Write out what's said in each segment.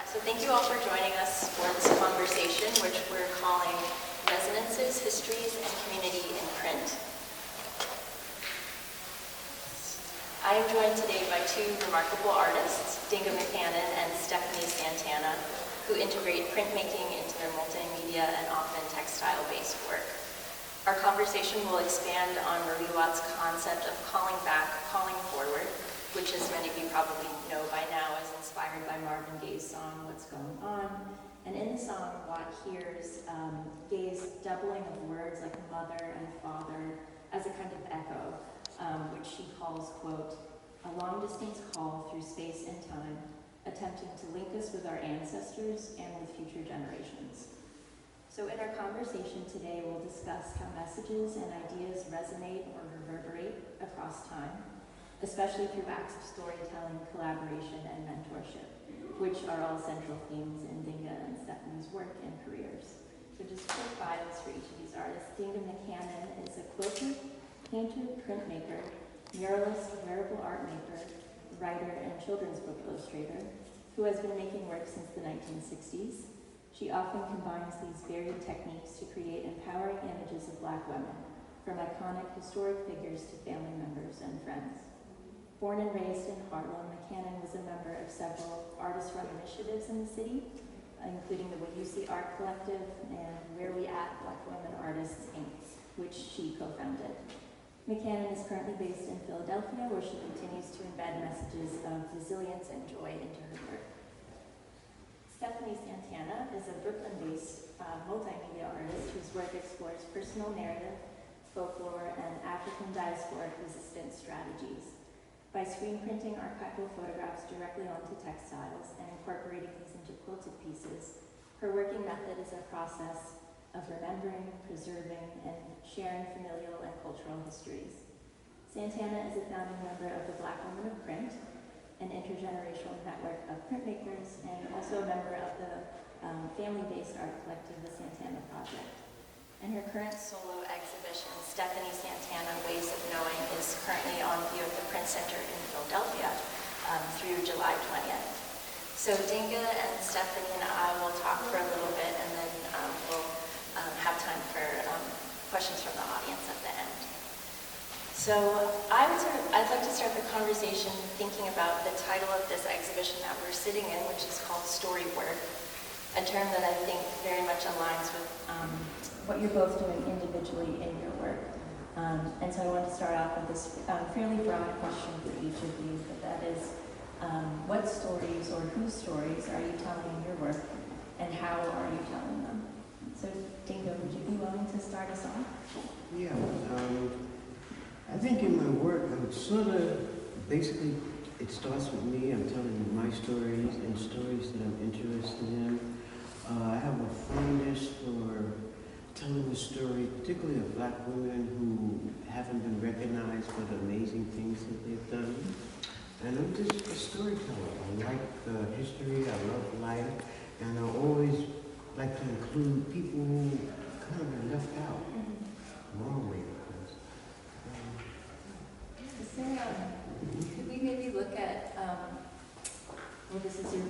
So thank you all for joining us for this conversation, which we're calling Resonances, Histories, and Community in Print. I am joined today by two remarkable artists, Dingda McCannon and Stephanie Santana, who integrate printmaking into their multimedia and often textile-based work. Our conversation will expand on Marie Watt's concept of calling back, calling forward, which, as many of you probably know by now, is inspired by Marvin Gaye's song, What's Going On? And in the song, Watt hears Gaye's doubling of words like mother and father as a kind of echo, which she calls, quote, a long-distance call through space and time, attempting to link us with our ancestors and with future generations. So in our conversation today, we'll discuss how messages and ideas resonate or reverberate across time, especially through acts of storytelling, collaboration, and mentorship, which are all central themes in Dingda and Stephanie's work and careers. So just quick bios for each of these artists. Dingda McCannon is a quilter, painter, printmaker, muralist, wearable art maker, writer, and children's book illustrator, who has been making work since the 1960s. She often combines these varied techniques to create empowering images of Black women, from iconic historic figures to family members and friends. Born and raised in Harlem, McCannon was a member of several artist-run initiatives in the city, including the What You See Art Collective and Where We At Black Women Artists, Inc., which she co-founded. McCannon is currently based in Philadelphia, where she continues to embed messages of resilience and joy into her work. Stephanie Santana is a Brooklyn-based multimedia artist whose work explores personal narrative, folklore, and African diasporic resistance strategies. By screen printing archival photographs directly onto textiles and incorporating these into quilted pieces, her working method is a process of remembering, preserving, and sharing familial and cultural histories. Santana is a founding member of the Black Women of Print, an intergenerational network of printmakers, and also a member of the family-based art collective, the Santana Project. And her current solo exhibition, Stephanie Santana, Ways of Knowing, is currently on view at the Print Center in Philadelphia through July 20th. So Dindga and Stephanie and I will talk for a little bit, and then we'll have time for questions from the audience at the end. So I'd like to start the conversation thinking about the title of this exhibition that we're sitting in, which is called Storywork, a term that I think very much aligns with what you're both doing individually in your work. And so I want to start off with this fairly broad question for each of you, but that is, what stories or whose stories are you telling in your work, and how are you telling them? So Dingda, would you be willing to start us off? Yeah, I think in my work, I'm sort of, basically, it starts with me. I'm telling my stories and stories that I'm interested in. I have a fondness for telling the story, particularly of Black women who haven't been recognized for the amazing things that they've done. And I'm just a storyteller. I like history, I love life, and I always like to include people who kind of are left out, wrongly, of course. Could we maybe look at, well, this is your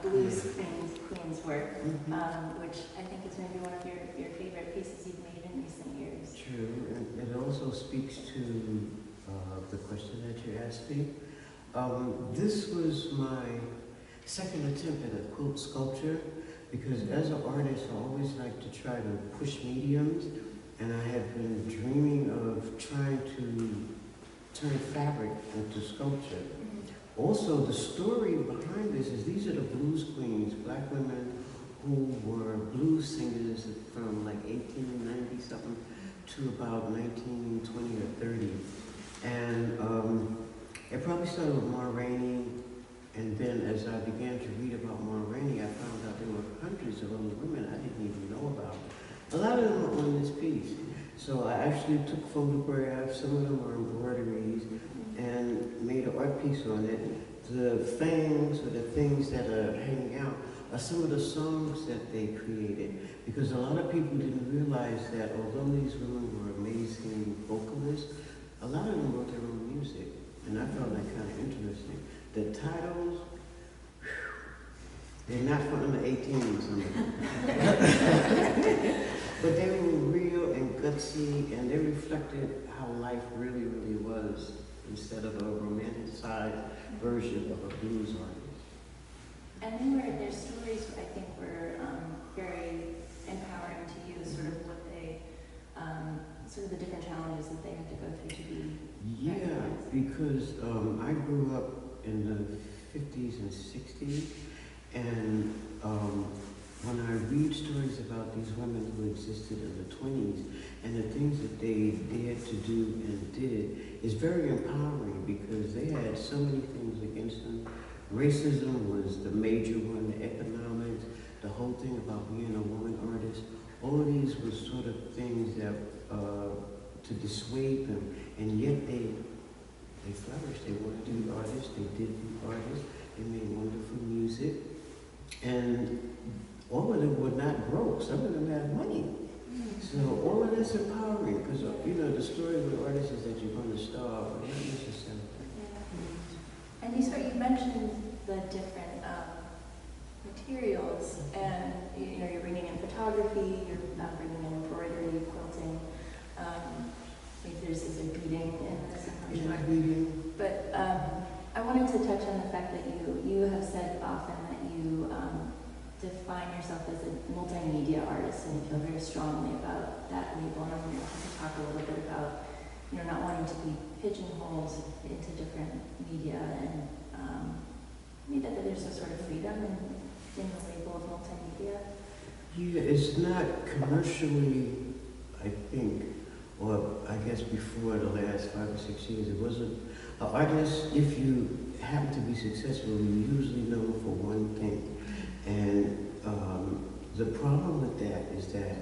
Blues Queens work, which I think is maybe one of your favorite pieces you've made in recent years. True, and it also speaks to the question that you asked me. This was my second attempt at a quilt sculpture, because as an artist, I always like to try to push mediums, and I had been dreaming of trying to turn fabric into sculpture. Also, the story behind this is these are the blues queens, Black women who were blues singers from like 1890 something to about 1920 or 30. And it probably started with Ma Rainey, and then as I began to read about Ma Rainey, I found out there were hundreds of other women I didn't even know about. A lot of them are on this piece. So I actually took photographs, some of them are embroideries, and made an art piece on it. The fangs or the things that are hanging out are some of the songs that they created. Because a lot of people didn't realize that although these women were amazing vocalists, a lot of them wrote their own music. And I found that kind of interesting. The titles, They're not for under 18 or something. But they were real and gutsy, and they reflected how life really, really was, instead of a romanticized version of a blues artist. And their stories, I think, were very empowering to you, sort of what they, sort of the different challenges that they had to go through to be. Yeah, because I grew up in the 50s and 60s, and when I read stories about these women who existed in the 20s and the things that they dared to do and did, is very empowering because they had so many things against them. Racism was the major one, the economics, the whole thing about being a woman artist. All of these were sort of things that to dissuade them, and yet they flourished. They wanted to be artists. They did be artists. They made wonderful music, and all of them were not broke. Some of them had money. So all of that's empowering, because the story with artists is that you're going to starve, but not necessarily. Yeah. And you mentioned the different materials, and you're bringing in photography, you're bringing in embroidery, quilting. Maybe there's a beading in this. Yeah, beading. But I wanted to touch on the fact that you have said often that you define yourself as a multimedia artist, and you feel very strongly about that label. And I wonder if you could talk a little bit about, not wanting to be pigeonholed into different media, and that there's a sort of freedom in the label of multimedia. Yeah, it's not commercially, I think, or I guess before the last 5 or 6 years, it wasn't. An artist, if you happen to be successful, you're usually known for one thing. And the problem with that is that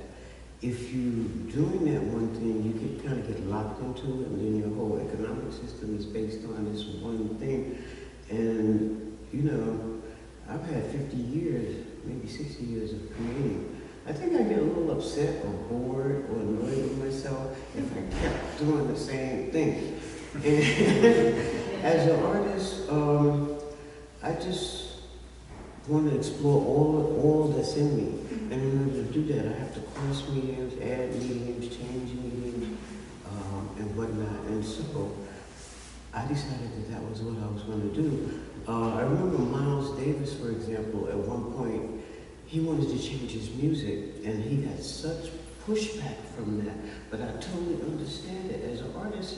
if you're doing that one thing, you can kind of get locked into it, and then your whole economic system is based on this one thing. And, I've had 50 years, maybe 60 years of creating. I think I get a little upset or bored or annoyed with myself if I kept doing the same thing. And as an artist, I just want to explore all that's in me. And in order to do that, I have to cross mediums, add mediums, change mediums, and whatnot. And so I decided that was what I was going to do. I remember Miles Davis, for example, at one point, he wanted to change his music, and he had such pushback from that. But I totally understand it. As an artist,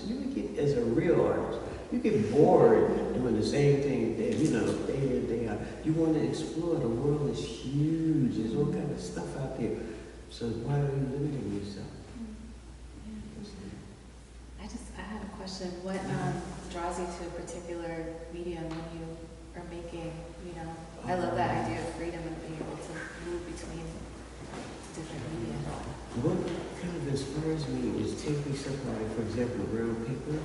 as a real artist, you get bored doing the same thing, day in, day out. You want to explore. The world is huge. There's all kind of stuff out there. So why are you limiting yourself? I had a question. What draws you to a particular medium when you are making, I love that idea of freedom and being able to move between different media. What kind of inspires me is taking something like, for example, brown paper,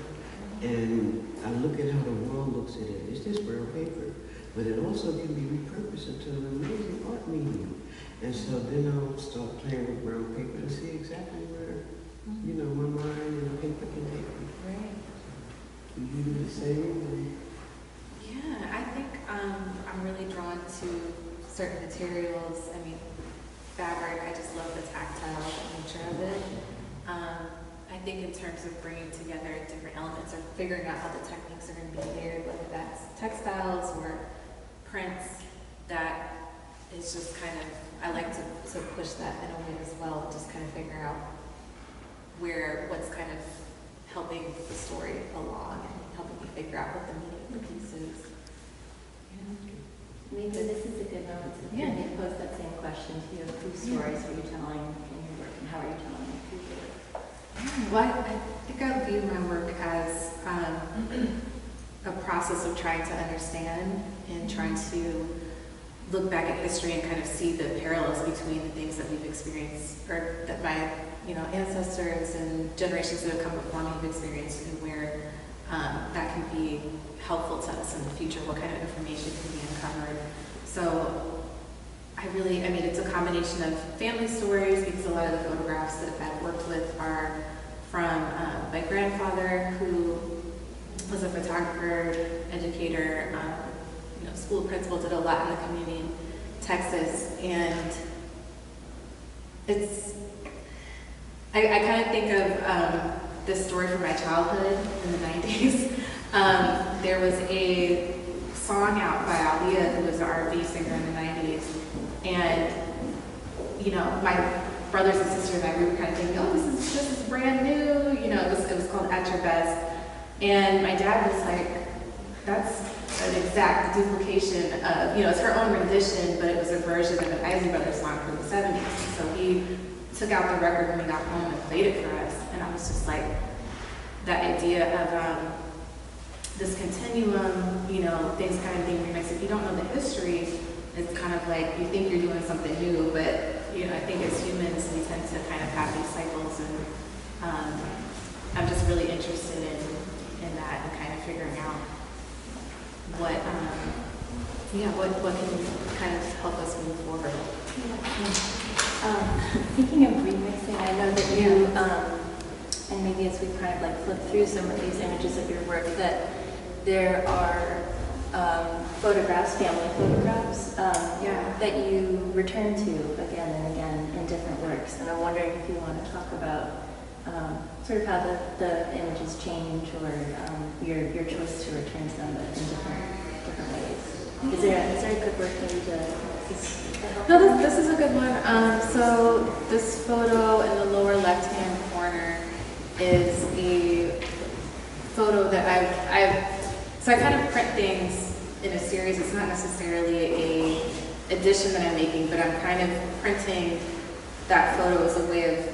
and I look at how the world looks at it. It's just brown paper, but it also can be repurposed into an amazing art medium. And so then I'll start playing with brown paper and see exactly where, my mind and the paper can take me. Right. Do you do the same? Yeah, I think I'm really drawn to certain materials. I mean, fabric, I just love the tactile nature of it. I think in terms of bringing together different elements or figuring out how the techniques are going to be layered, whether that's textiles or prints, that is just kind of, I like to push that in a way as well, just kind of figure out what's kind of helping the story along and helping me figure out what the meaning of the piece is. Maybe this is a good moment to pose that same question to you. Whose stories are you telling in your work, and how are you telling it? Who did it? Well, I think I view my work as a process of trying to understand and trying to look back at history and kind of see the parallels between the things that we've experienced, or that my ancestors and generations that have come before me have experienced, and where that can be helpful to us in the future, what kind of information can be uncovered. So it's a combination of family stories, because a lot of the photographs that I've worked with are from my grandfather, who was a photographer, educator, school principal, did a lot in the community. Texas, and I kind of think of this story from my childhood in the 90s. There was a song out by Aaliyah, who was an R&B singer in the 90s, and my brothers and sisters and I, we were kind of thinking, oh, this is brand new, it was called At Your Best, and my dad was like, that's an exact duplication of, it's her own rendition, but it was a version of an Isley Brothers song from the 70s, so he took out the record when we got home and played it for us, and I was just like, that idea of this continuum, things kind of being remixed. If you don't know the history, it's kind of like you think you're doing something new, but I think as humans we tend to kind of have these cycles, and I'm just really interested in that and kind of figuring out what can kind of help us move forward. Thinking of remixing, I know that you, and maybe as we kind of like flip through some of these images of your work, that there are photographs, family photographs, that you return to again and again in different works. And I'm wondering if you want to talk about sort of how the images change, or your choice to return to them in different ways. Is there a good work maybe to help? No, this is a good one. So this photo in the lower left-hand corner is a photo that I kind of print things in a series. It's not necessarily a edition that I'm making, but I'm kind of printing that photo as a way of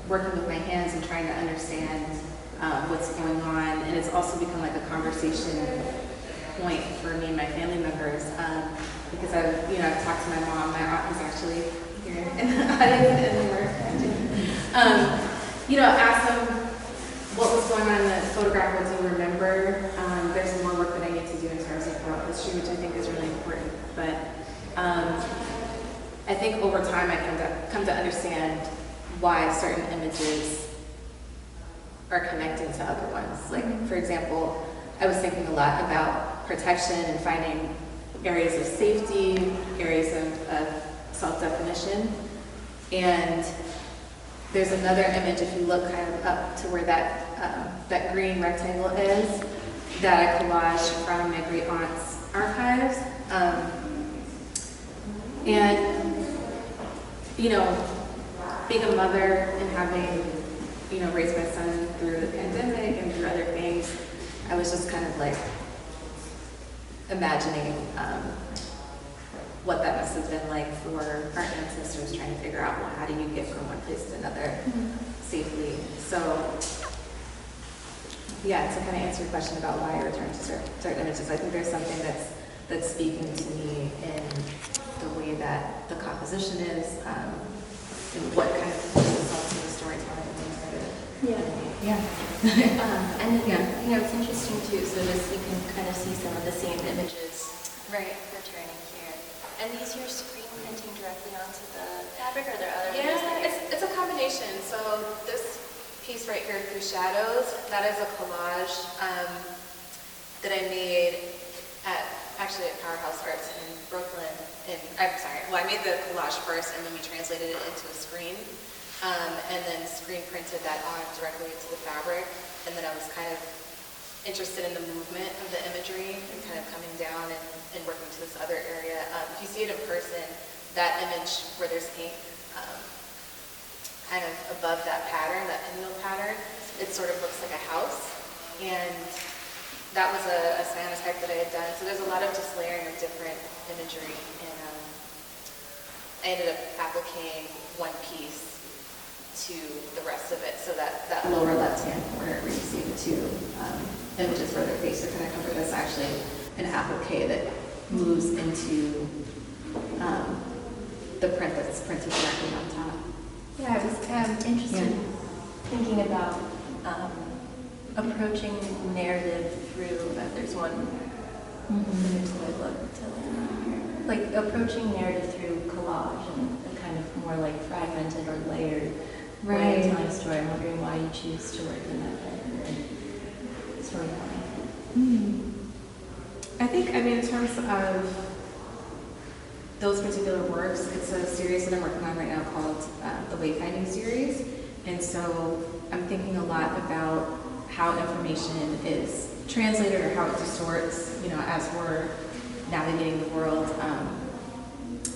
working with my hands and trying to understand what's going on. And it's also become like a conversation point for me and my family members, because I've talked to my mom. My aunt was actually here in the audience, and we were asked them what was going on in the photograph, what do you remember? There's more work that I need to do in terms of oral history, which I think is really important. But I think over time I come to understand why certain images are connecting to other ones. Like, for example, I was thinking a lot about protection and finding areas of safety, areas of self-definition. And there's another image, if you look kind of up to where that green rectangle is, that I collaged from my great aunt's archives. Being a mother and having, raised my son through the pandemic and through other things, I was just kind of like imagining what that must have been like for our ancestors, trying to figure out, well, how do you get from one place to another safely? So, to kind of answer your question about why I return to certain images, I think there's something that's speaking to me in the way that the composition is, and what kind of pieces up to the storytelling and things like that. It's interesting too, so you can kind of see some of the same images returning here. And these you're screen printing directly onto the fabric, or are there other ways? It's a combination. So this piece right here, Through Shadows, that is a collage that I made at Powerhouse Arts in Brooklyn. I made the collage first, and then we translated it into a screen, and then screen printed that on directly into the fabric. And then I was kind of interested in the movement of the imagery and kind of coming down and working to this other area. If you see it in person, that image where there's ink kind of above that pattern, that pinwheel pattern, it sort of looks like a house. And that was a cyanotype that I had done. So there's a lot of just layering of different imagery. And I ended up appliquing one piece to the rest of it, so that lower left-hand corner where you see the two images where their faces are kind of covered, that's actually an applique that moves into the print that's printed directly on top. Yeah, I was interested in thinking about approaching narrative through, there's one image that I love to like approaching narrative through collage and kind of more like fragmented or layered way of telling a story. I'm wondering why you choose to work in that way and storytelling. I think, in terms of those particular works, it's a series that I'm working on right now called the Wayfinding series. And so I'm thinking a lot about how information is translated or how it distorts, as we're navigating the world.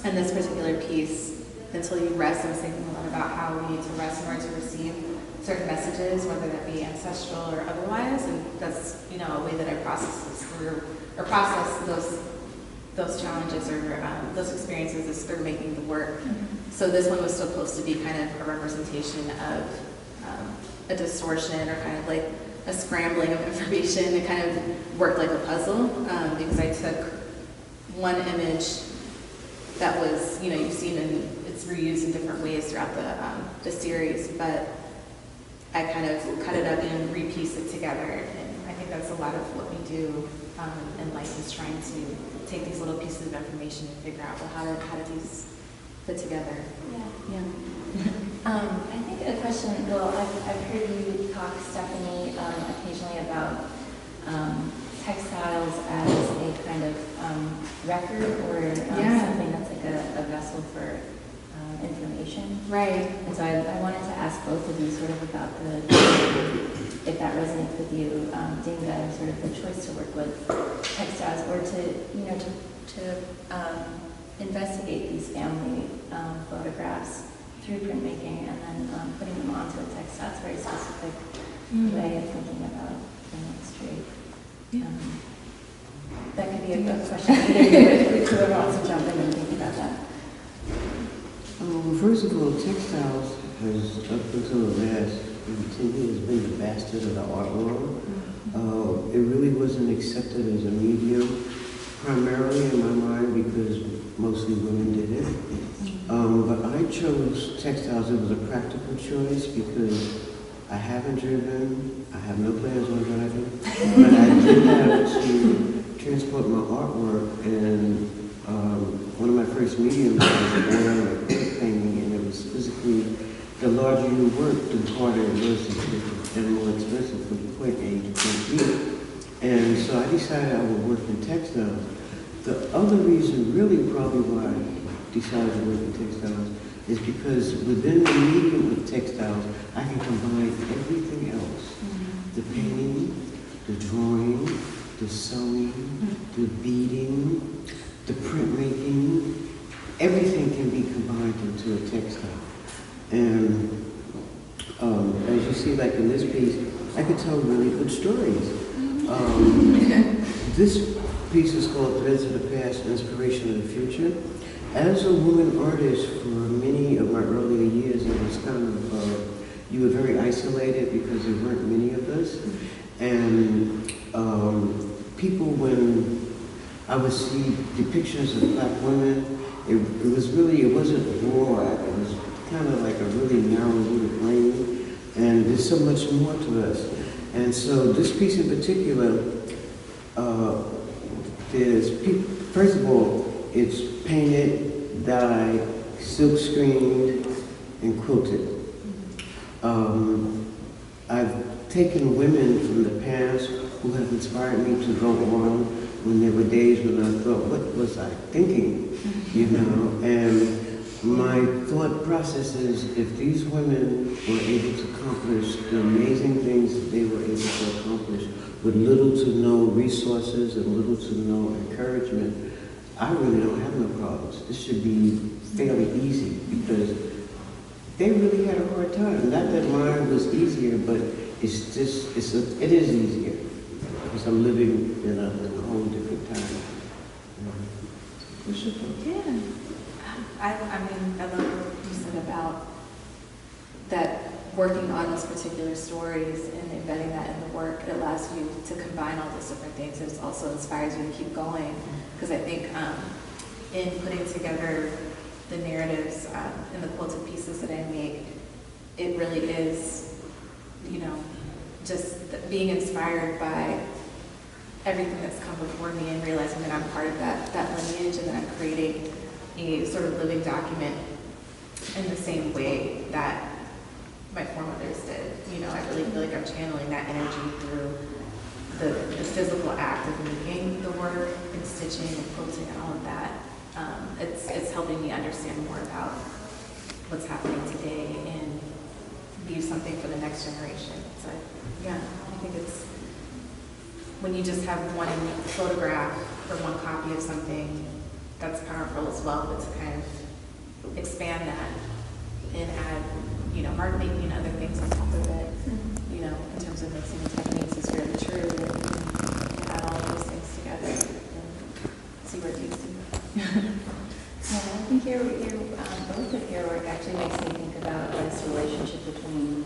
And this particular piece, Until You Rest, I was thinking a lot about how we need to rest in order to receive certain messages, whether that be ancestral or otherwise. And that's, a way that I process this through, or process those challenges or those experiences is through making the work. Mm-hmm. So this one was supposed to be kind of a representation of a distortion or kind of like a scrambling of information that kind of worked like a puzzle, because I took one image that was, you've seen and it's reused in different ways throughout the series, but I kind of cut it up and repiece it together. And I think that's a lot of what we do in life, is trying to take these little pieces of information and figure out, well, how do these fit together? Yeah. I think a question, I've heard you talk, Stephanie, occasionally about textiles as a kind of record or something that's like a vessel for information. Right. And so I wanted to ask both of you sort of about if that resonates with you, Dingda, sort of the choice to work with textiles or to investigate these family photographs through printmaking and then putting them onto a textile. It's a very specific way of thinking about history. That could be a good question. Whoever wants to jump in and think about that. Well, first of all, textiles has, up until the last 10 years, been the bastard of the art world. It really wasn't accepted as a medium, primarily in my mind because mostly women did it. But I chose textiles. It was a practical choice because I haven't driven, I have no plans on driving, but I did have to transport my artwork, and one of my first mediums was oil and acrylic painting, and it was physically, the larger you worked, the harder it was and more expensive from point A to point B. And so I decided I would work in textiles. The other reason, really probably why I decided to work in textiles, is because within the medium of textiles, I can combine everything else. The painting, the drawing, the sewing, the beading, the printmaking, everything can be combined into a textile. And as you see, like in this piece, I could tell really good stories. This piece is called Threads of the Past, Inspiration of the Future. As a woman artist, for many of my earlier years, it was kind of, you were very isolated because there weren't many of us. And people, when I would see depictions of black women, it wasn't raw, it was kind of like a really narrow little lane. And there's so much more to us. And so this piece in particular, first of all, it's painted, dyed, silk screened, and quilted. I've taken women from the past who have inspired me to go on when there were days when I thought, what was I thinking? And my thought process is, if these women were able to accomplish the amazing things that they were able to accomplish with little to no resources and little to no encouragement, I really don't have no problems. This should be fairly easy because they really had a hard time. Not that mine was easier, but it is easier because I'm living in a whole different time. Yeah. I love what you said about that, working on those particular stories and embedding that in the work. It allows you to combine all those different things. It also inspires you to keep going, because I think in putting together the narratives and the quilted pieces that I make, it really is, just being inspired by everything that's come before me and realizing that I'm part of that lineage, and that I'm creating a sort of living document in the same way that my foremothers did. I really feel like I'm channeling that energy through the physical act of making the work and stitching and quilting and all of that. it's helping me understand more about what's happening today and leave something for the next generation. So yeah, I think it's when you just have one photograph or one copy of something, that's powerful as well, but to kind of expand that and add, you know, art making and other things on top of it, you know, in terms of mixing the techniques is really true. And you can add all of those things together and see where it leads to. Yeah, I think both of your work actually makes me think about this relationship between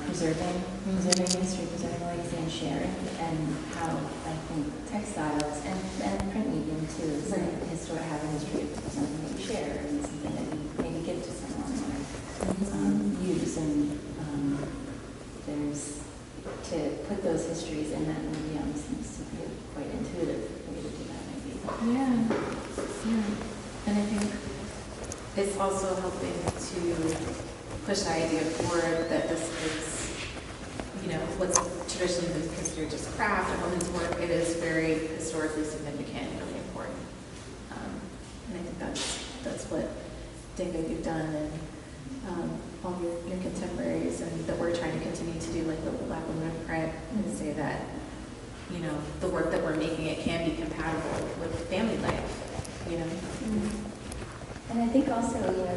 preserving history, preserving legacy, and sharing, and how I think textiles and print medium too is like have a history of something that you share and something that you maybe give to someone or use, and there's to put those histories in that medium seems to be a quite intuitive way to do that maybe. Yeah. And I think it's also helping to push the idea forward that this is, you know, what's traditionally been considered just craft and women's work. It is very historically significant and really important. And I think that's what Dingda you've done, and all your contemporaries, and that we're trying to continue to do, like the Black Women of Print, and say that, you know, the work that we're making, it can be compatible with family life, you know. And I think also, you know,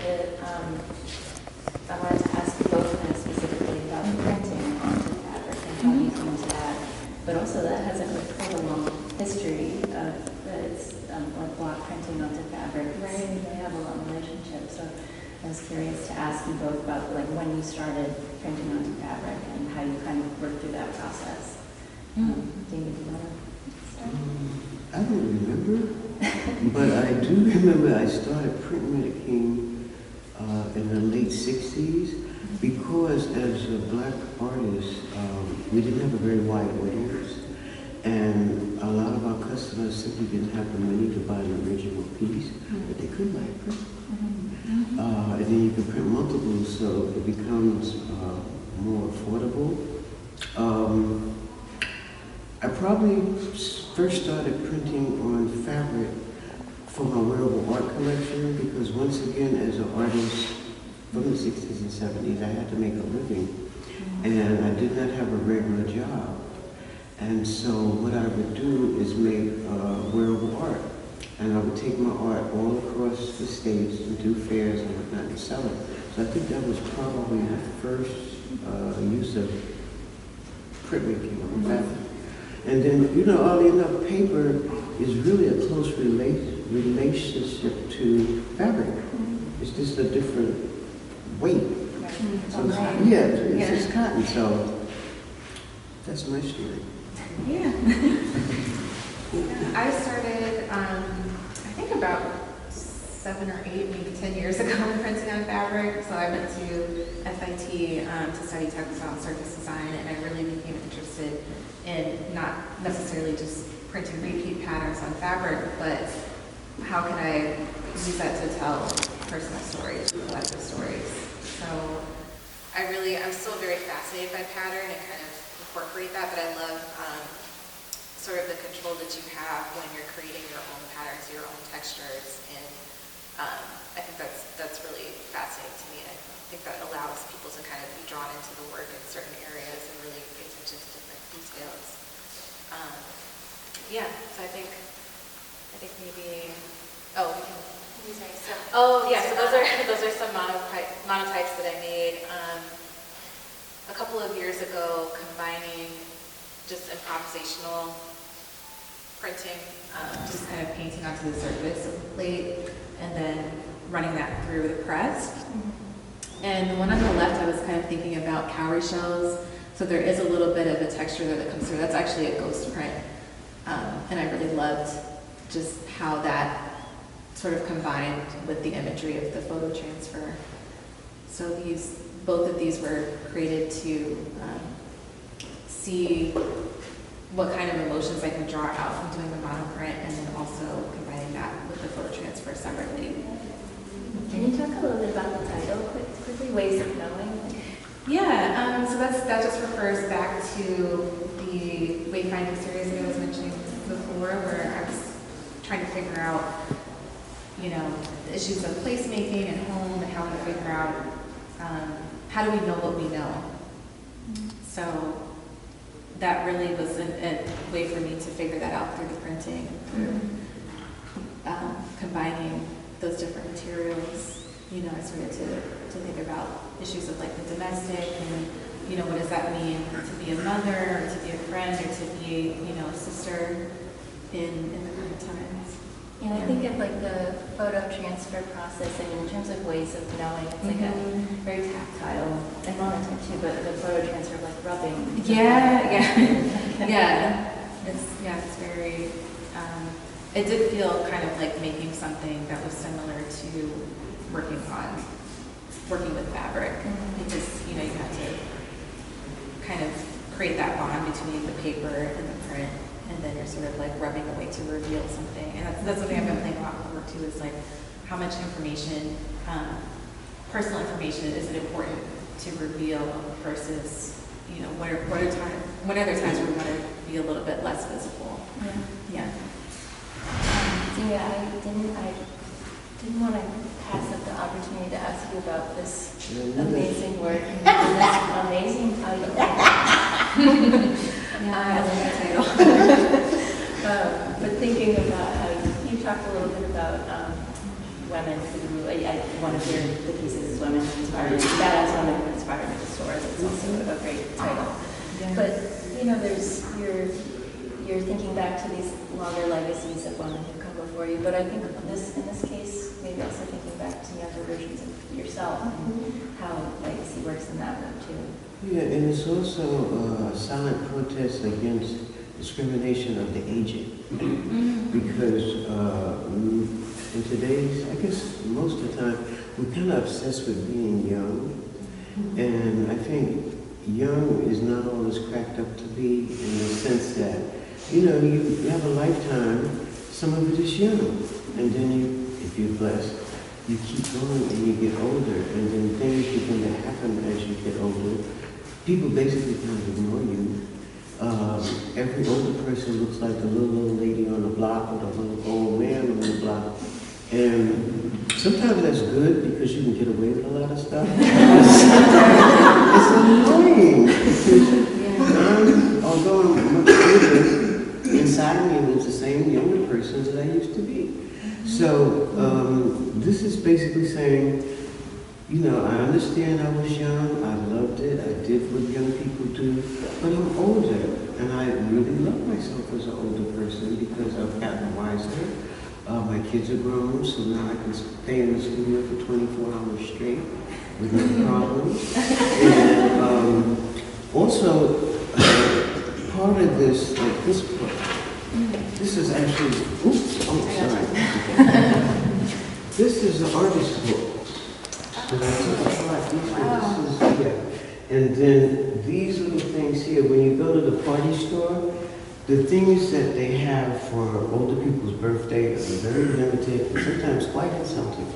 I wanted to ask you both kind of specifically about the printing onto fabric and how you came to that, but also that has quite a long history of it's like block printing onto fabric. Right. They have a long relationship. So I was curious to ask you both about like when you started printing onto fabric and how you kind of worked through that process. Dingda, do you want to start? I don't remember, but I do remember I started printmaking in the late 60s because as a Black artist, we didn't have a very wide audience, and a lot of our customers simply didn't have the money to buy an original piece, but they could buy a print. And then you can print multiples, so it becomes more affordable. I probably first started printing on fabric for my wearable art collection because once again, as an artist from the 60s and 70s, I had to make a living, and I did not have a regular job. And so what I would do is make wearable art, and I would take my art all across the states and do fairs and whatnot and sell it. So I think that was probably the first use of printmaking on fabric. And then, you know, oddly enough, paper is really a close relationship to fabric. It's just a different weight. So it's just cotton. So that's my story. Yeah. I started, I think about 7 or 8, maybe 10 years ago printing on fabric. So I went to FIT to study textile and surface design, and I really became interested in not necessarily just printing repeat patterns on fabric, but how can I use that to tell personal stories, collective stories. So I'm still very fascinated by pattern and kind of incorporate that, but I love sort of the control that you have when you're creating your own patterns, your own textures, and I think that's really fascinating to me. And I think that allows people to kind of be drawn into the work in certain areas and really pay attention to different details. So I think maybe we can. So those are some monotypes that I made a couple of years ago, combining just improvisational printing, just kind of painting onto the surface of the plate and then running that through the press. And the one on the left, I was kind of thinking about cowrie shells. So there is a little bit of a texture there that comes through. That's actually a ghost print. And I really loved just how that sort of combined with the imagery of the photo transfer. So both of these were created to see what kind of emotions I can draw out from doing the monoprint, and then also combining that with the photo transfer separately. Can you talk a little bit about the title quickly, Ways of Knowing? Yeah, so that just refers back to the wayfinding series that I was mentioning before, where I was trying to figure out you know, the issues of placemaking and home and how we figure out, how do we know what we know? So that really was a way for me to figure that out through the printing, through combining those different materials. You know, I started to think about issues of like the domestic and, you know, what does that mean to be a mother, or to be a friend, or to be, you know, a sister in the current times. And I think of like the photo transfer process, I mean, in terms of ways of knowing, it's like a very tactile, and monotone too, but the photo transfer, like rubbing. Yeah. It's very, it did feel kind of like making something that was similar to working with fabric, because, you know, you have to kind of create that bond between the paper and the print, and then you're sort of like rubbing away to reveal something. And that's something I've been playing a lot with work too, is like how much information, personal information, is it important to reveal versus, you know, when other times we want to be a little bit less visible. Yeah. I didn't want to pass up the opportunity to ask you about this amazing work and this amazing title. I love that title. But thinking about how you talked a little bit about women who, one of the pieces is women who inspired, badass women who inspired me to soar. That's also a great title. Yeah. But, you know, you're thinking back to these longer legacies of women who've come before you, but I think in this case, maybe also thinking back to younger versions of yourself and how legacy works in that way too. Yeah, and it's also a silent protest against discrimination of the aged. Because in today's, I guess most of the time, we're kind of obsessed with being young. And I think young is not all it's cracked up to be, in the sense that, you know, you have a lifetime, some of it is young. And then you, if you're blessed, you keep going and you get older. And then things begin to happen as you get older. People basically kind of ignore you. Every older person looks like the little old lady on the block or the little old man on the block. And sometimes that's good because you can get away with a lot of stuff. It's annoying because although I'm much older, inside me was the same younger person that I used to be. So this is basically saying, you know, I understand I was young, I loved it, I did what young people do, but I'm older, and I really love myself as an older person because I've gotten wiser. My kids are grown, so now I can stay in the studio for 24 hours straight with no problems. And also, part of this, like this book, this is actually, oops, oh, sorry. This is an artist's book. And I took apart these ones, yeah. And then these little things here, when you go to the party store, the things that they have for older people's birthday are very limited and sometimes quite insulting. So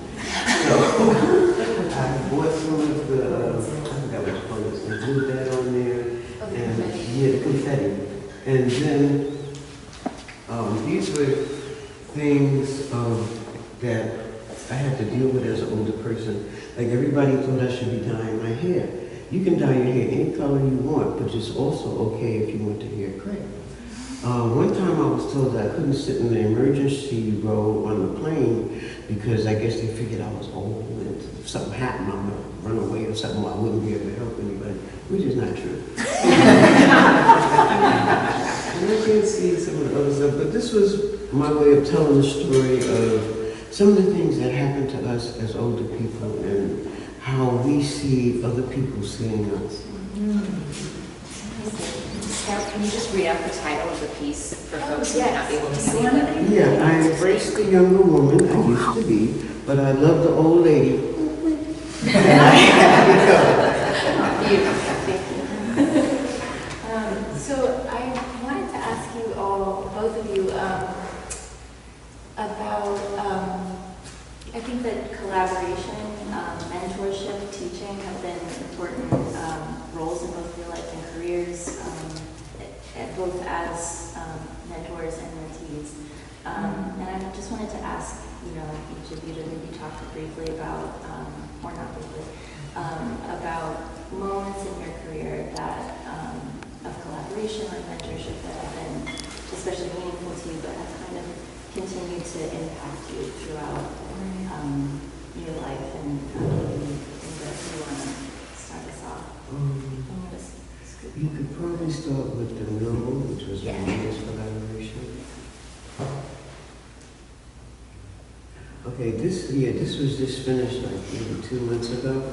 I bought some of the, I forgot what you call this, they glued that on there, and yeah, the confetti. And then these were things that I had to deal with as an older person. Like everybody thought I should be dyeing my hair. You can dye your hair any color you want, but it's also okay if you want to hair gray. One time I was told that I couldn't sit in the emergency row on the plane because I guess they figured I was old and if something happened, I'm going to run away or something, I wouldn't be able to help anybody, which is not true. And I can't see some of the other stuff, but this was my way of telling the story of some of the things that happen to us as older people and how we see other people seeing us. Scout, can you just read out the title of the piece for folks who may not be able to see it? Yeah, I embraced the younger woman I used to be, but I love the old lady. And I had to go. Beautiful, thank you. So I wanted to ask you all, both of you, about, I think that collaboration, mentorship, teaching have been important roles in both your life and careers, both as mentors and mentees. And I just wanted to ask like each of you to maybe talk briefly about, or not briefly, about moments in your career that of collaboration or mentorship that have been especially meaningful to you, but have kind of continued to impact you throughout your life. And maybe you want to start us off. You could probably start with the mill, which was my biggest collaboration. Okay, this was just finished like maybe 2 months ago.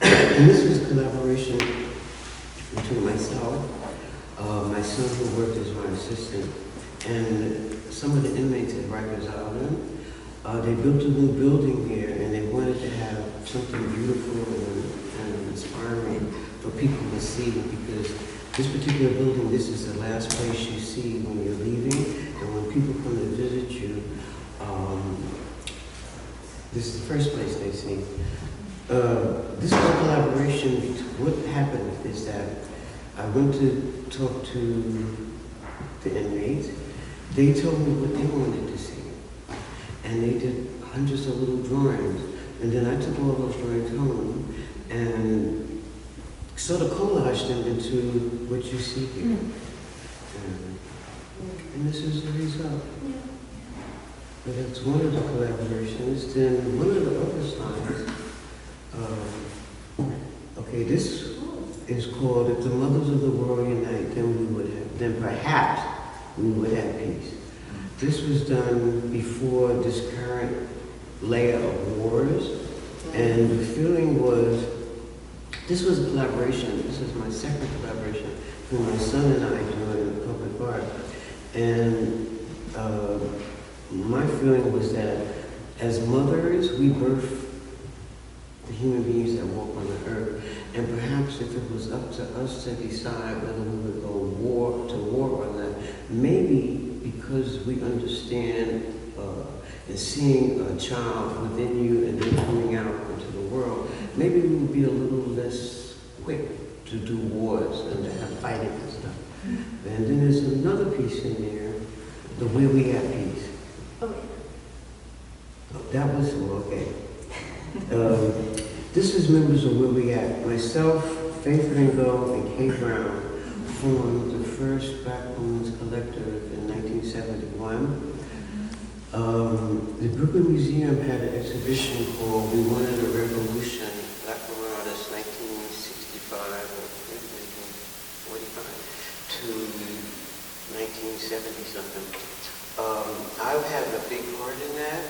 And this was collaboration between myself, my son who worked as my assistant, and some of the inmates at Rikers Island. They built a new building here, and they wanted to have something beautiful and inspiring for people to see, because this particular building, this is the last place you see when you're leaving, and when people come to visit you, this is the first place they see. This was a collaboration. What happened is that I went to talk to the inmates. They told me what they wanted to see. And they did hundreds of little drawings. And then I took all those drawings home and sort of collaged them into what you see here. And this is the result. But it's one of the collaborations. Then one of the other slides, okay, this is called "If the Mothers of the World Unite, then perhaps we would have peace." This was done before this current layer of wars, and the feeling was, this was a collaboration. This is my second collaboration between my son and I doing public art, and my feeling was that as mothers, we birth the human beings that walk on the earth. And perhaps if it was up to us to decide whether we would go to war or not, maybe because we understand and seeing a child within you and then coming out into the world, maybe we would be a little less quick to do wars and to have fighting and stuff. And then there's another piece in there, the "Where We At Peace." That was, okay. This is members of Where We At. Myself, Faith Ringo, and Kay Brown formed the first Black Women's Collective in 1971. The Brooklyn Museum had an exhibition called "We Wanted a Revolution, Black Women Artists 1965 or maybe 1945 to 1970 something. I had a big part in that.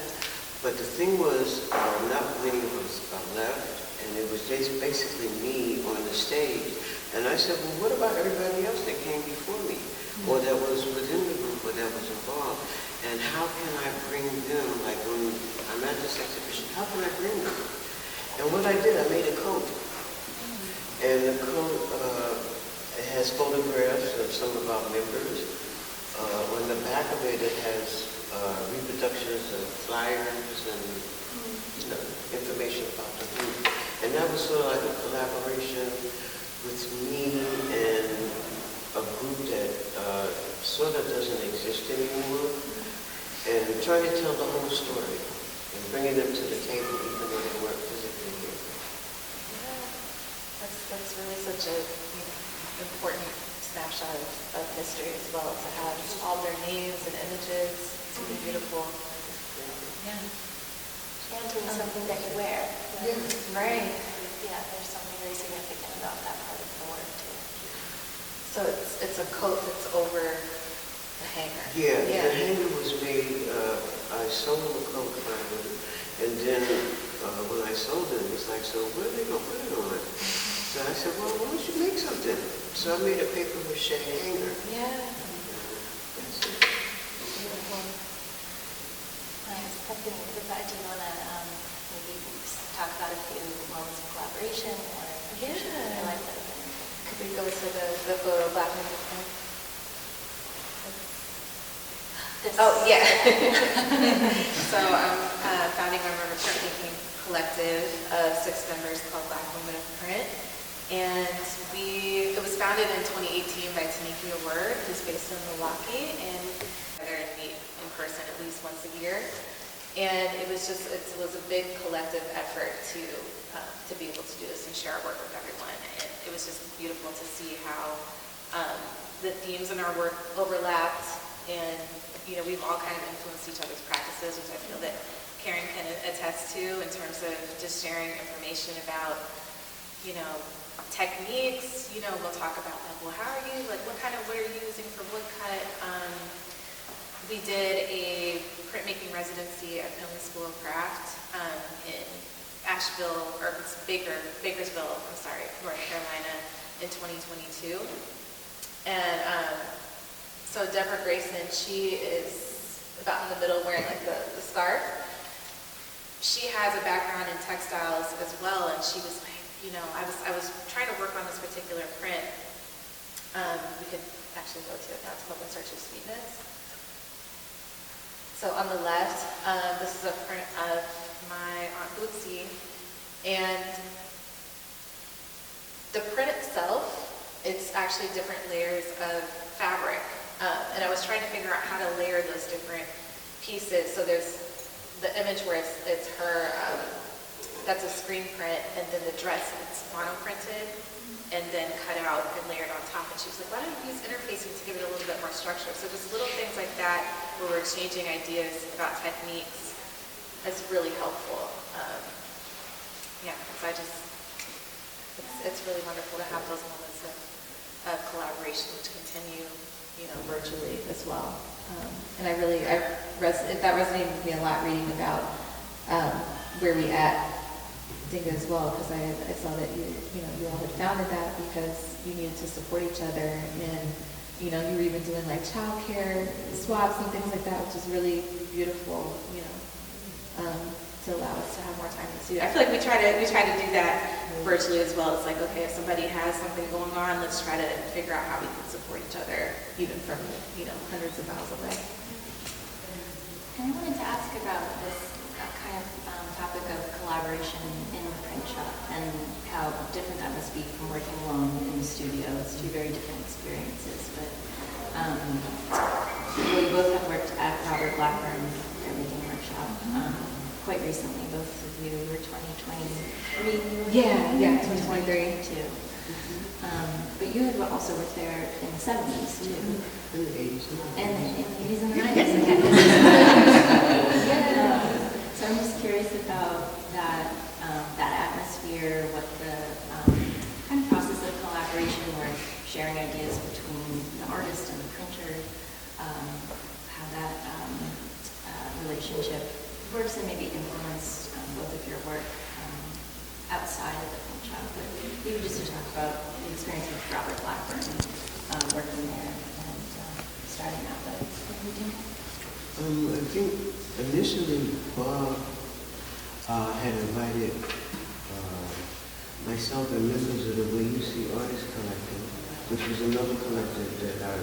But the thing was, not many of us left, and it was just basically me on the stage. And I said, well, what about everybody else that came before me, or that was within the group, or that was involved? And how can I bring them, like when I'm at this exhibition, how can I bring them? And what I did, I made a coat. And the coat has photographs of some of our members. On the back of it, it has reproductions of flyers and information about the group. And that was sort of like a collaboration with me and a group that sort of doesn't exist anymore, and trying to tell the whole story and bringing them to the table even though they weren't physically here. Yeah, that's really such a important snapshot of history as well, to have all their names and images. It's really beautiful. Yeah. And to something that you wear. Yeah. Right. Yeah, there's something very significant about that part of the work too. So it's a coat that's over the hanger. Yeah, the hanger was made, I sold the coat finally, and then when I sold it, it was like, so where are they going to put it on? So I said, well, why don't you make something? So I made a paper mache hanger. Yeah. That's it. Beautiful. Stephanie, do you want to maybe talk about a few moments of collaboration or in your life that have been? Could we go to the photo Black women? Oh, yeah. So I'm founding member of a printmaking collective of 6 members called Black Women of Print. And it was founded in 2018 by Tanikia Word, who's based in Milwaukee, and together and meet in person at least once a year. And it was a big collective effort to be able to do this and share our work with everyone. And it was just beautiful to see how the themes in our work overlapped, and we've all kind of influenced each other's practices, which I feel that Karen can attest to in terms of just sharing information about, techniques. We'll talk about like, well, how are you, like, what are you using for wood cut? We did a printmaking residency at Penley School of Craft in Bakersville, North Carolina in 2022. And so Deborah Grayson, she is about in the middle wearing like the scarf. She has a background in textiles as well, and she was like, I was trying to work on this particular print. We could actually go to it now to Hope and Search of Sweetness. So on the left, this is a print of my Aunt Bootsy, and the print itself, it's actually different layers of fabric, and I was trying to figure out how to layer those different pieces. So there's the image where it's her, that's a screen print, and then the dress, it's mono-printed, and then cut out and layered on top. And she was like, why don't you use interfacing to give it a little bit more structure? So just little things like that, where we're exchanging ideas about techniques, is really helpful. It's really wonderful to have those moments of collaboration, which continue, virtually as well. And that resonated with me a lot reading about where we at Dingda as well, because I saw that you all had founded that because you needed to support each other, and you were even doing like childcare swaps and things like that, which is really beautiful, to allow us to have more time in the studio. I feel like we try to do that virtually as well. It's like, okay, if somebody has something going on, let's try to figure out how we can support each other, even from hundreds of miles away. And I wanted to ask about this kind of topic of collaboration in the print shop and how different that must be from working alone in the studio. It's two very different experiences. But we both have worked at Robert Blackburn's printmaking workshop quite recently. Both of you were 2023. Yeah, 2023 too. But you had also worked there in the 70s too. In the 80s. And in the 80s and the 90s. So I'm just curious about that atmosphere, what the kind of process of collaboration or sharing ideas between the artist and the printer, how that relationship works and maybe influenced both of your work outside of the print shop. But maybe just to talk about the experience with Robert Blackburn, working there and starting out with what we do. I think initially Bob had invited myself and members of the Way You See Artists Collective, which was another collective that I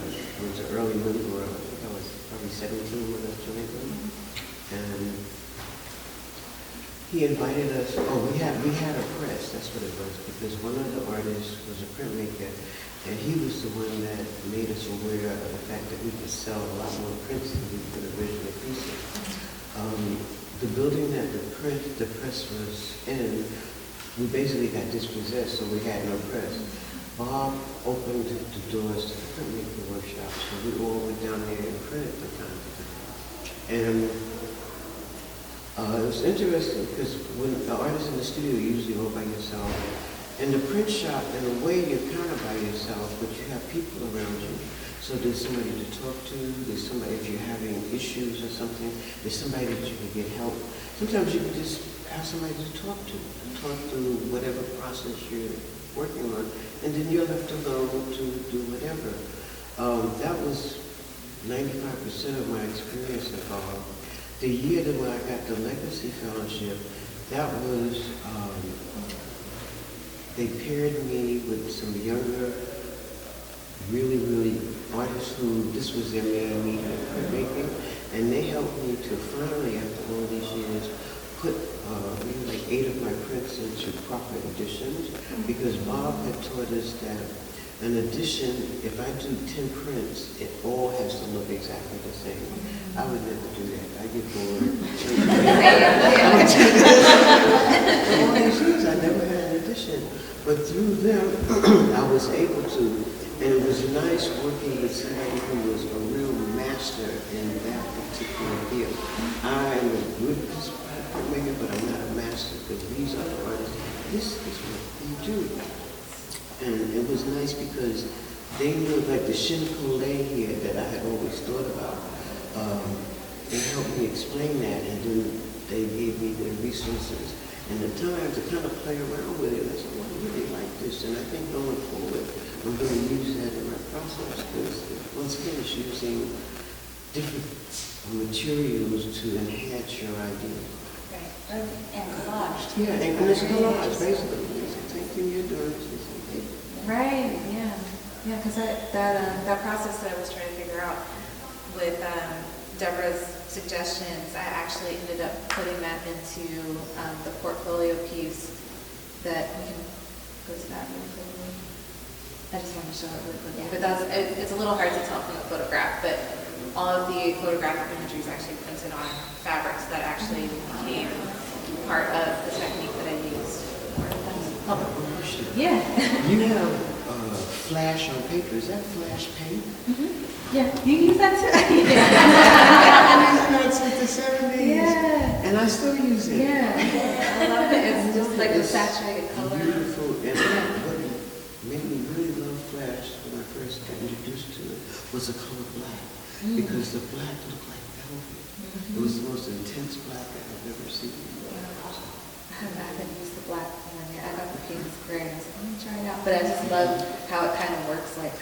was an early member of. I think I was probably 17 when I joined them. And he invited us, we had a press, that's what it was, because one of the artists was a printmaker, and he was the one that made us aware of the fact that we could sell a lot more prints than we could originally pieces. The building that the press was in, we basically got dispossessed, so we had no press. Bob opened the doors to the printmaking workshop, so we all went down there and printed from time to time. And it was interesting because when the artist in the studio, you're usually all by yourself. In the print shop, in a way, you're kind of by yourself, but you have people around you. So there's somebody to talk to, there's somebody, if you're having issues or something, there's somebody that you can get help. Sometimes you can just have somebody to talk through whatever process you're working on, and then you'll have to go to do whatever. That was 95% of my experience involved. The year that when I got the Legacy Fellowship, that was, they paired me with some younger, really artists who, this was their main medium of printmaking, and they helped me to finally, after all these years, put maybe like 8 of my prints into proper editions, because Bob had taught us that In addition, if I do 10 prints, it all has to look exactly the same. I would never do that. I get bored. I would do this. All these years, I never had an addition. But through them, I was able to, and it was nice working with somebody who was a real master in that particular field. I am a good printmaker, but I'm not a master, because these are artists. This is what they do. And it was nice because they knew, like the Shin-Kole here that I had always thought about. They helped me explain that, and then they gave me the resources and the time to kind of play around with it. And I said, well, I really like this, and I think going forward, I'm going to use that in my process, because once again, it's using different materials to enhance your idea. Right. And collage. Yeah, and it's collage, basically. It's the same thing you're doing. Right, yeah. Yeah, because that process that I was trying to figure out with Deborah's suggestions, I actually ended up putting that into the portfolio piece that we can go to that really quickly. I just want to show it really quickly. But it's a little hard to tell from the photograph, but all of the photographic imagery is actually printed on fabrics that actually became part of the technique that I used. Yeah. You have flash on paper. Is that flash paint? Mm-hmm. Yeah. You use that too? That's like the 70s. Yeah. And I still use it. Yeah. I love it. It's just like a saturated color. Beautiful. And what made me really love flash when I first got introduced to it was the color black. Because the black looked like velvet. It was the most intense black I have ever seen. I haven't used the black one yet. I got the Phoenix gray and I was like, let me try it out. But I just love how it kind of works like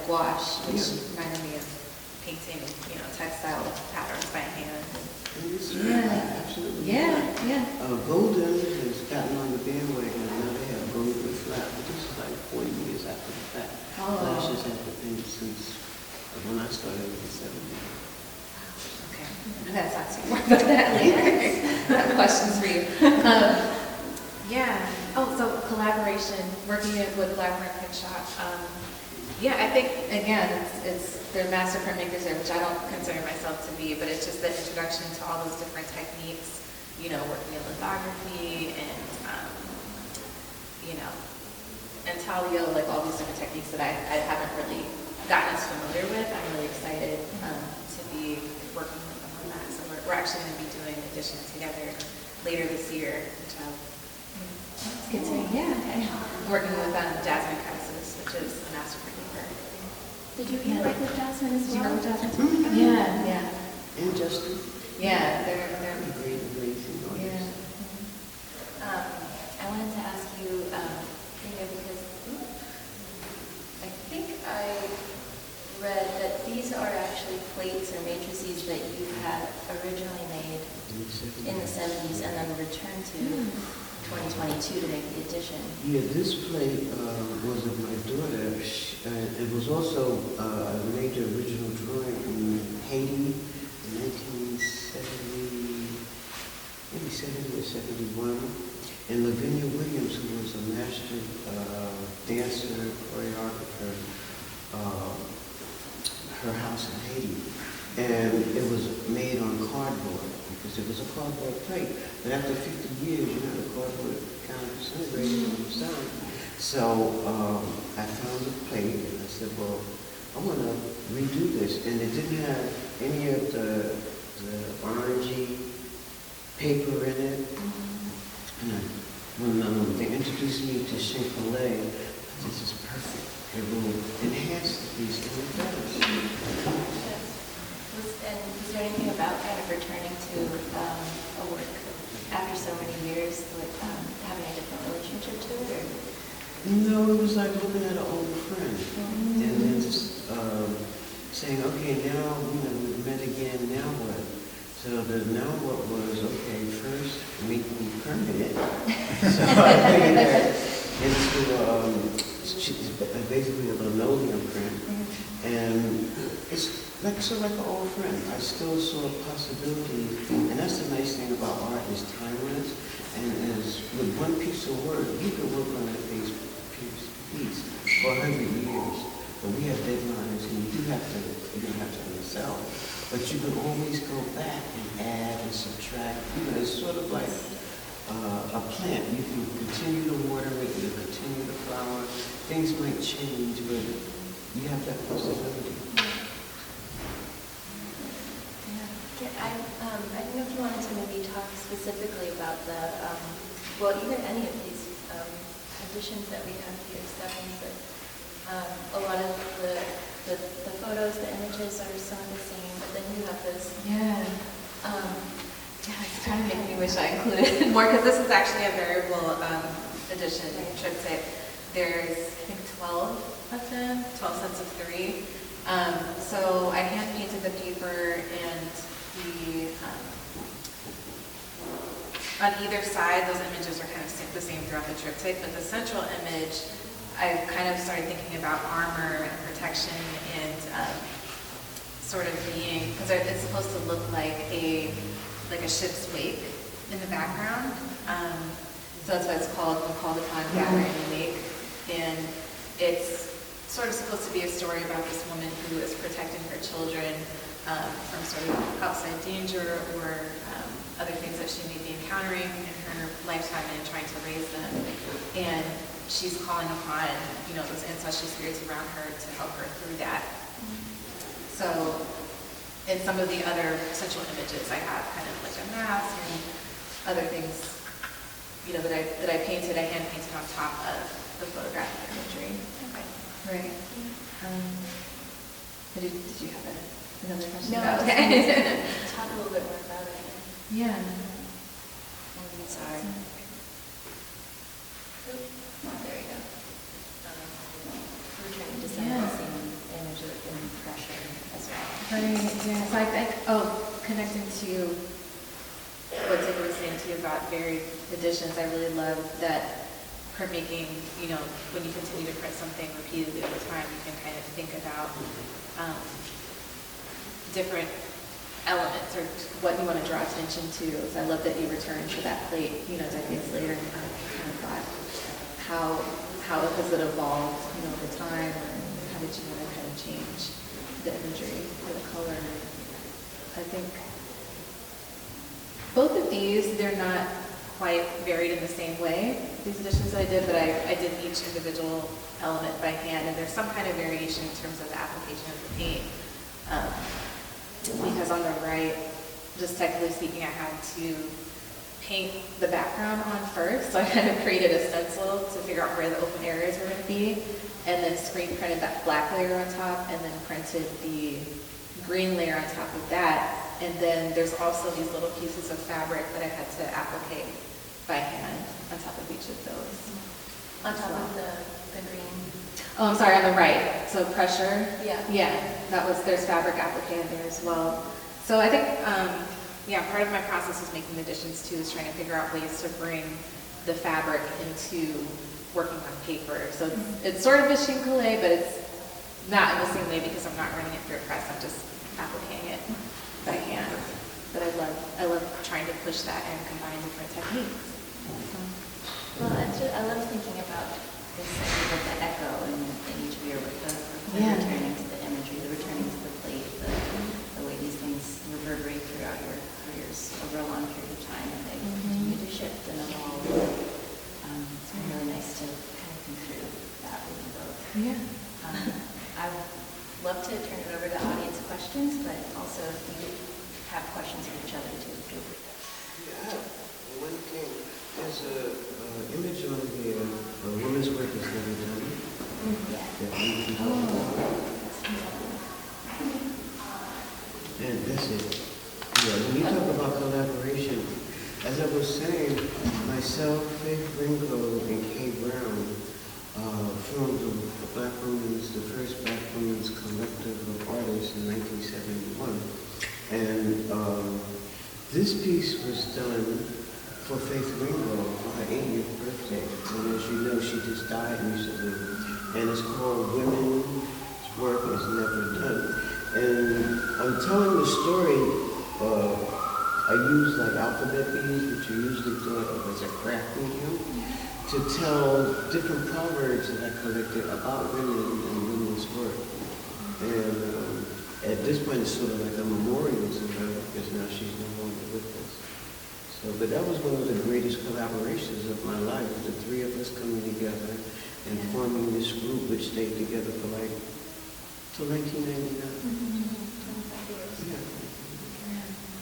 gouache, which reminded me of painting, textile patterns by hand. Yeah, absolutely. Yeah. Golden has gotten on the bandwagon, and now they have golden flat, but this is like 40 years after the fact. Flash has had the thing since when I started in the 70s. Okay, that's not too more about that later. I have questions for you. So collaboration, working with Blackburn Print Shop. I think, again, they're master printmakers there, which I don't consider myself to be, but it's just the introduction to all those different techniques, working in lithography and, intaglio, like all these different techniques that I haven't really gotten as familiar with. I'm really excited to be working with them on that. So we're actually going to be doing an edition together later this year, which It's good to hear. Yeah. working with Jasmine Crisis, which is a master printmaker. Did you work with Jasmine as Did you well? work with Jasmine? Yeah. And Justin. Yeah, they're Great, amazing artists. I wanted to ask you, because I think I read that these are actually plates or matrices that you had originally made in the 70s and then returned to 2022 to make the addition. Yeah, this plate was of my daughter. It was also I made the original drawing in Haiti in 1970, maybe 70 or 71. And Lavinia Williams, who was a master dancer, choreographer, her house in Haiti. And it was made on cardboard because it was a cardboard plate. But after 50 years, the cardboard kind of disintegrated on the side. So I found the plate and I said, well, I want to redo this. And it didn't have any of the orangey paper in it. And when they introduced me to Shin-Kole, this is perfect. It will enhance the piece and it does. And is there anything about kind of returning to a work after so many years, like having a different relationship to it? Or? No, it was like looking at an old friend. And then just saying, okay, now, we've met again, now what? So the now what was, okay, first make me permanent. So I made that into basically a linoleum print. And it's like an old friend. I still saw possibility, and that's the nice thing about art, is timeless, and is with one piece of work, you can work on that piece. for 100 years. But we have deadlines, and you don't have to sell. But you can always go back and add and subtract. You know, it's sort of like a plant. You can continue to water it, you can continue to flower. Things might change, but you have that possibility. I don't know if you wanted to maybe talk specifically about the, well, even any of these editions that we have here, Stephanie, but a lot of the photos, the images are some of the same, but then you have this. Yeah. Yeah, it's trying to make me wish I included more, because this is actually a variable edition triptych. There's, I think, 12 of them, 12 sets of 3. So I hand painted the paper, and on either side, those images are kind of the same throughout the triptych, but the central image, I kind of started thinking about armor and protection and sort of being, because it's supposed to look like a ship's wake in the background. So that's why it's called Upon Gather and Wake. And it's sort of supposed to be a story about this woman who is protecting her children from sort of outside danger or other things that she may be encountering in her lifetime and trying to raise them. And she's calling upon, you know, those ancestral spirits around her to help her through that. So in some of the other central images, I have kind of like a mask and other things, you know, that I painted, I hand painted on top of the photographic imagery. Okay. Right. Did you have another question? No, Oh, okay. talk a little bit more about it. Yeah. Sorry. There you go. Returning to some of the same image of impression as well. Right, yeah. So I think, connecting to what Dingda was saying to you about varied editions, I really love that printmaking, you know, when you continue to print something repeatedly over time, you can kind of think about different elements or what you want to draw attention to. So I love that you returned to that plate, you know, decades later, and kind of thought, how has it evolved, you know, over time, and how did you want to kind of change the imagery or the color? I think both of these, they're not quite varied in the same way, these editions that I did, but I did each individual element by hand, and there's some kind of variation in terms of the application of the paint. Because on the right, just technically speaking, I had to paint the background on first, so I kind of created a stencil to figure out where the open areas were going to be, and then screen printed that black layer on top, and then printed the green layer on top of that. And then there's also these little pieces of fabric that I had to applicate by hand on top of each of those. On top of the green. Oh, I'm sorry, on the right. So pressure. Yeah. Yeah, there's fabric appliqué there as well. So I think, part of my process is making additions too, is trying to figure out ways to bring the fabric into working on paper. So it's sort of machine collé, but it's not in the same way because I'm not running it through a press. I'm just appliquing it by hand. But I love trying to push that and combine different techniques. Well, I love thinking about this idea of the echo in each of your work, the returning to the imagery, the returning to the plate, the way these things reverberate throughout your careers over a long period of time, and they continue to shift and evolve. It's been really nice to kind of think through that with you both. Yeah. I would love to turn it over to audience questions, but also if you have questions for each other too, feel free to. Yeah, one thing, there's an image on here, a woman's work is never done. Yeah. That we can talk about. And that's it. Yeah, when you talk about collaboration, as I was saying, myself, Faith Ringo, and Kay Brown formed the first Black Women's Collective of Artists in 1971. And this piece was done for Faith Ringo for her 80th birthday. And as you know, she just died recently. And it's called Women's Work Is Never Done. And I'm telling the story I use like alphabet beads, which are usually thought of as a craft medium, to tell different proverbs that I collected about women and women's work. And at this point, it's sort of like a memorial to her because now she's no longer with us. So, but that was one of the greatest collaborations of my life, the three of us coming together and forming this group, which stayed together for like till 1999. Yeah.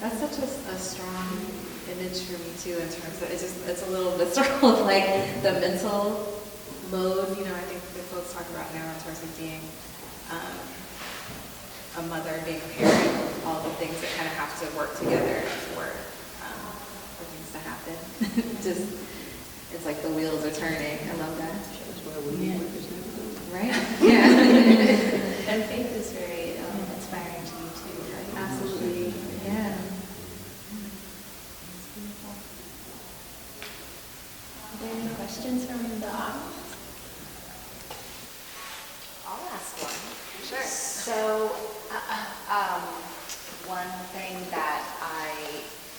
That's such a strong image for me too, in terms of it's a little visceral of like the mental load. You know, I think the folks talk about now in terms of being a mother, being a parent, all the things that kind of have to work together for things to happen. Just it's like the wheels are turning. I love that. That's why women work is never done. Right? Yeah. And faith is very inspiring to you too, right? Absolutely. Yeah. It's beautiful. Are there any questions from the audience? I'll ask one. Sure. So, one thing that I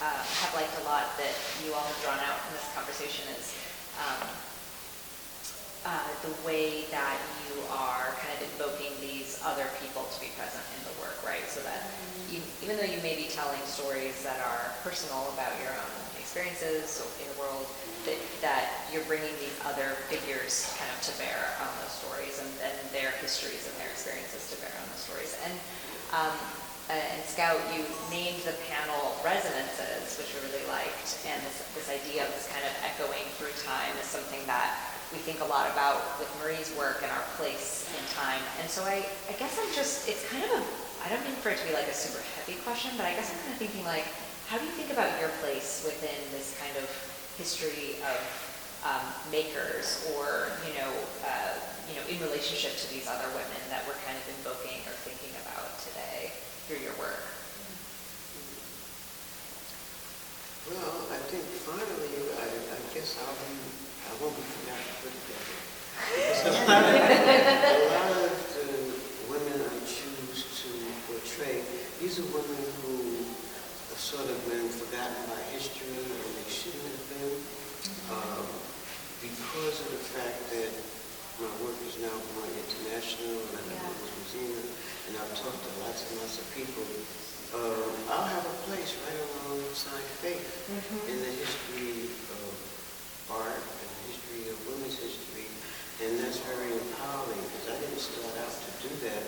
have liked a lot that you all have drawn out in this conversation is the way that you are kind of invoking these other people to be present in the work, right? So that even though you may be telling stories that are personal about your own experiences in the world, that you're bringing these other figures kind of to bear on those stories and their histories and their experiences to bear on those stories. And Scout, you named the panel Resonances, which I really liked, and this idea of this kind of echoing through time is something that we think a lot about with Marie's work and our place in time. And so I guess it's kind of I don't mean for it to be like a super heavy question, but I guess I'm kind of thinking like, how do you think about your place within this kind of history of makers, or in relationship to these other women that we're kind of invoking or thinking about today through your work? Well, I think finally, I guess I won't be forgotten to put together. Because a lot of the women I choose to portray, these are women who have sort of been forgotten by history, and they shouldn't have been, because of the fact that my work is now going international, and I live in New Zealand, and I've talked to lots and lots of people. I'll have a place right alongside faith in the history of art and the history of women's history, and that's very empowering because I didn't start out to do that.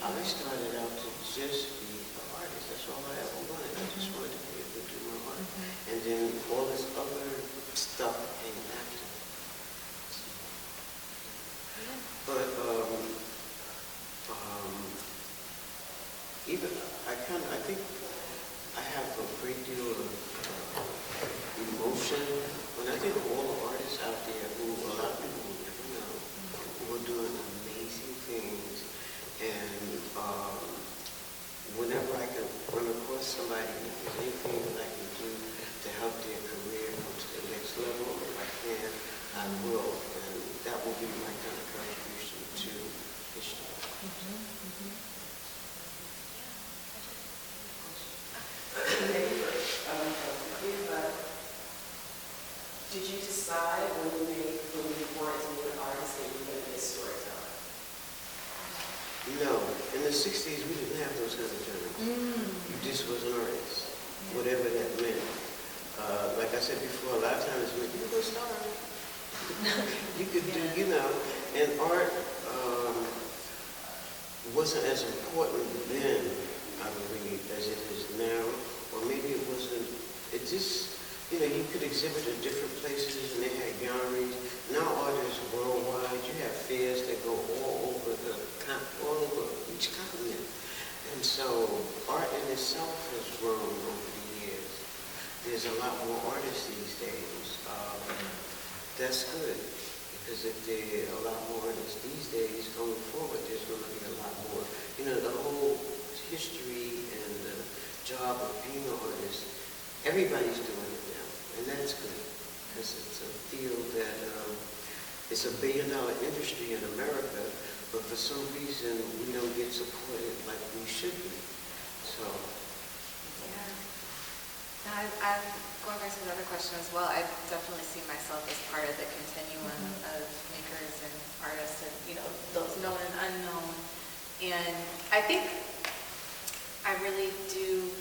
I started out to just be an artist. That's all I ever wanted. I just wanted to be able to do my art, and then all this other stuff came after. But even I think I have a great deal of emotion when I think of all the artists out there who a lot of people will never know, who are doing amazing things, and whenever I can run across somebody, if there's anything that I can do to help their career go to the next level, if I can, I will, and that will be my kind of contribution to history. Did you decide when you wanted to be an artist that you were going to be a storyteller? No, in the 60s we didn't have those kind of terms. You just was an artist, whatever that meant. Like I said before, a lot of times it meant you could go star. You could do, and art wasn't as important then, I believe, as it is now, or maybe it wasn't. It just, you could exhibit at different places, and they had galleries. Now art is worldwide. You have fairs that go all over each continent, and so art in itself has grown over the years. There's a lot more artists these days. That's good, because if there are a lot more artists these days going forward, there's going to be a lot more. The whole history and the job of being an artist, everybody's doing it now, and that's good, because it's a field that it's $1 billion industry in America, but for some reason we don't get supported like we should be. So. Yeah. I'm going back to the other question as well. I definitely see myself as part of the continuum of makers and artists and, you know, those known and unknown. And I think I really do,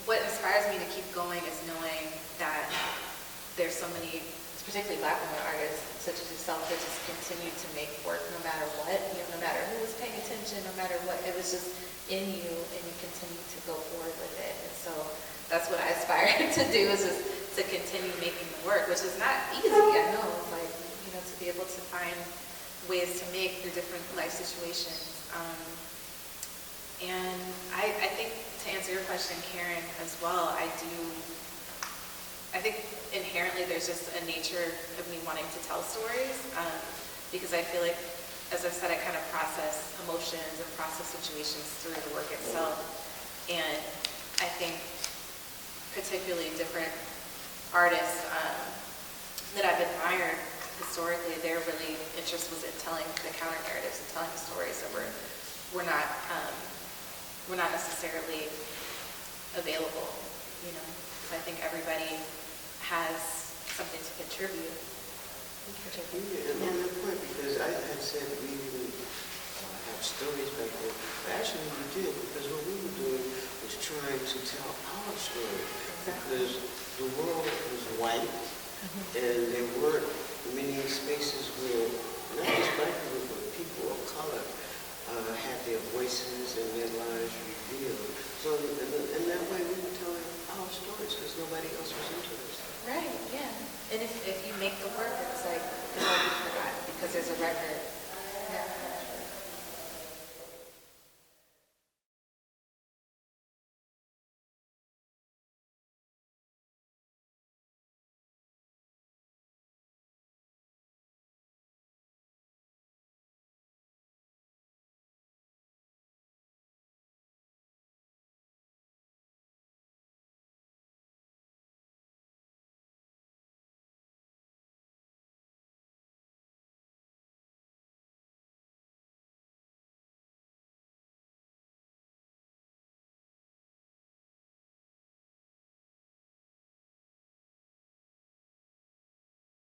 what inspires me to keep going is knowing that there's so many, particularly Black women artists, such as yourself, that just continue to make work no matter what, you know, no matter who was paying attention, no matter what, it was just in you and you continue to go forward with it. And so that's what I aspire to do, is just to continue making the work, which is not easy, I know, like, you know, to be able to find ways to make through different life situations. And I think, to answer your question, Karen, as well, I think inherently there's just a nature of me wanting to tell stories, because I feel like, as I've said, I kind of process emotions and process situations through the work itself. And I think particularly different artists that I've admired historically, their really interest was in telling the counter narratives and telling the stories that were not necessarily available, you know. So I think everybody has something to contribute. Yeah, and on that point, because I had said we didn't have stories back then, but actually we did, because what we were doing was trying to tell our story. Because the world was white, and there weren't many spaces where not just Black people, but people of color had their voices and their lives revealed. So in that way, we were telling our stories because nobody else was interested. Right, yeah. And if you make the work, it's like, it's all you forgot, because there's a record. Yeah.